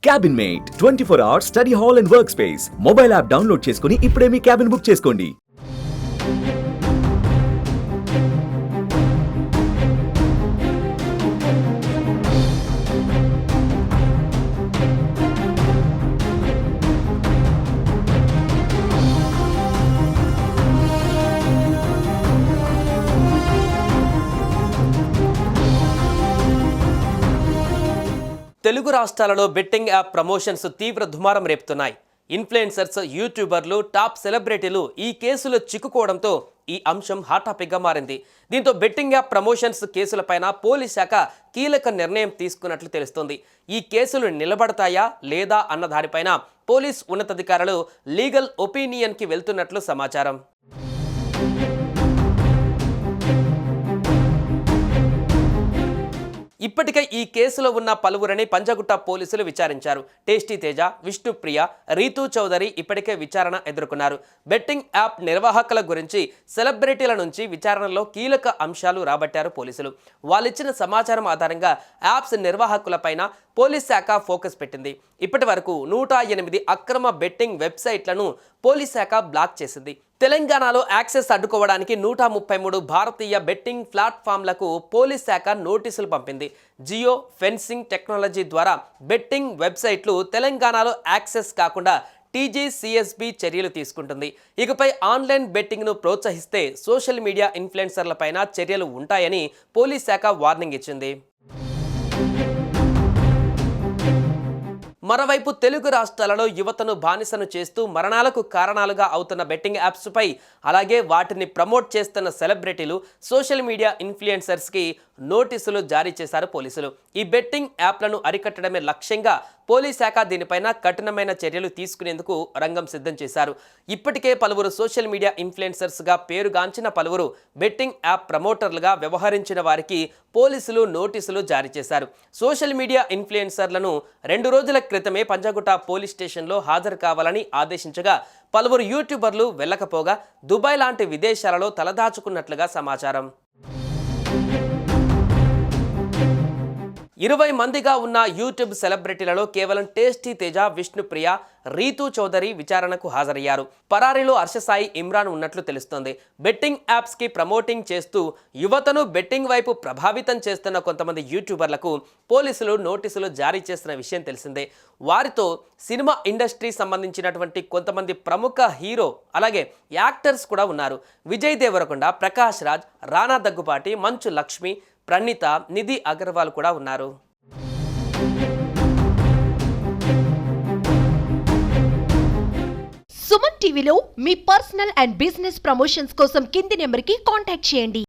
క్యాబిన్మేట్ 24 hours study hall and work space mobile app download చేసుకుని ఇప్పుడే మీ cabin book చేసుకోండి. తెలుగు రాష్ట్రాలలో బెట్టింగ్ యాప్ ప్రమోషన్స్ తీవ్ర దుమారం రేపుతున్నాయి. ఇన్ఫ్లుయెన్సర్స్, యూట్యూబర్లు, టాప్ సెలబ్రిటీలు ఈ కేసులో చిక్కుకోవడంతో ఈ అంశం హాట్ టాపిక్గా మారింది. దీంతో బెట్టింగ్ యాప్ ప్రమోషన్స్ కేసులపైన పోలీస్ శాఖ కీలక నిర్ణయం తీసుకున్నట్లు తెలుస్తోంది. ఈ కేసులు నిలబడతాయా లేదా అన్న దానిపైన పోలీస్ ఉన్నతాధికారులు లీగల్ ఒపీనియన్కి వెళ్తున్నట్లు సమాచారం. ఇప్పటికే ఈ కేసులో ఉన్న పలువురిని పంజగుట్ట పోలీసులు విచారించారు. టేస్టీ తేజ, విష్ణుప్రియ, రీతూ చౌదరి ఇప్పటికే విచారణ ఎదుర్కొన్నారు. బెట్టింగ్ యాప్ నిర్వాహకుల గురించి సెలబ్రిటీల నుంచి విచారణలో కీలక అంశాలు రాబట్టారు పోలీసులు. వాళ్ళిచ్చిన సమాచారం ఆధారంగా యాప్స్ నిర్వాహకులపైన పోలీస్ శాఖ ఫోకస్ పెట్టింది. ఇప్పటి వరకు 108 అక్రమ బెట్టింగ్ వెబ్సైట్లను పోలీస్ శాఖ బ్లాక్ చేసింది. తెలంగాణలో యాక్సెస్ అడ్డుకోవడానికి 133 భారతీయ బెట్టింగ్ ప్లాట్ఫామ్లకు పోలీస్ శాఖ నోటీసులు పంపింది. జియో ఫెన్సింగ్ టెక్నాలజీ ద్వారా బెట్టింగ్ వెబ్సైట్లు తెలంగాణలో యాక్సెస్ కాకుండా టీజీసీఎస్బీ చర్యలు తీసుకుంటుంది. ఇకపై ఆన్లైన్ బెట్టింగ్ను ప్రోత్సహిస్తే సోషల్ మీడియా ఇన్ఫ్లుయెన్సర్లపైన చర్యలు ఉంటాయని పోలీస్ శాఖ వార్నింగ్ ఇచ్చింది. మరోవైపు తెలుగు రాష్ట్రాలలో యువతను బానిసను చేస్తూ మరణాలకు కారణాలుగా అవుతున్న బెట్టింగ్ యాప్స్పై, అలాగే వాటిని ప్రమోట్ చేస్తున్న సెలబ్రిటీలు, సోషల్ మీడియా ఇన్ఫ్లుయెన్సర్స్కి నోటీసులు జారీ చేశారు పోలీసులు. ఈ బెట్టింగ్ యాప్లను అరికట్టడమే లక్ష్యంగా పోలీస్ శాఖ దీనిపైన కఠినమైన చర్యలు తీసుకునేందుకు రంగం సిద్ధం చేశారు. ఇప్పటికే పలువురు సోషల్ మీడియా ఇన్ఫ్లుయెన్సర్స్గా పేరుగాంచిన పలువురు బెట్టింగ్ యాప్ ప్రమోటర్లుగా వ్యవహరించిన వారికి పోలీసులు నోటీసులు జారీ చేశారు. సోషల్ మీడియా ఇన్ఫ్లుయెన్సర్లను 2 రోజుల క్రితమే పంజగుట్ట పోలీస్ స్టేషన్లో హాజరు కావాలని ఆదేశించగా పలువురు యూట్యూబర్లు వెళ్ళకపోగా దుబాయ్ లాంటి విదేశాలలో తలదాచుకున్నట్లుగా సమాచారం. 20 మందిగా ఉన్న యూట్యూబ్ సెలబ్రిటీలలో కేవలం టేస్టీ తేజ, విష్ణుప్రియ, రీతూ చౌదరి విచారణకు హాజరయ్యారు. పరారీలో హర్షసాయి, ఇమ్రాన్ ఉన్నట్లు తెలుస్తోంది. బెట్టింగ్ యాప్స్కి ప్రమోటింగ్ చేస్తూ యువతను బెట్టింగ్ వైపు ప్రభావితం చేస్తున్న కొంతమంది యూట్యూబర్లకు పోలీసులు నోటీసులు జారీ చేస్తున్న విషయం తెలిసిందే. వారితో సినిమా ఇండస్ట్రీ సంబంధించినటువంటి కొంతమంది ప్రముఖ హీరో, అలాగే యాక్టర్స్ కూడా ఉన్నారు. విజయ్ దేవరకొండ, ప్రకాష్ రాజ్, రానా దగ్గుపాటి, మంచు లక్ష్మి, ప్రణీత, నిధి అగర్వాల్ కూడా ఉన్నారు. సుమన్ టీవీలో మీ పర్సనల్ అండ్ బిజినెస్ ప్రమోషన్స్ కోసం కింది నెంబర్కి కాంటాక్ట్ చేయండి.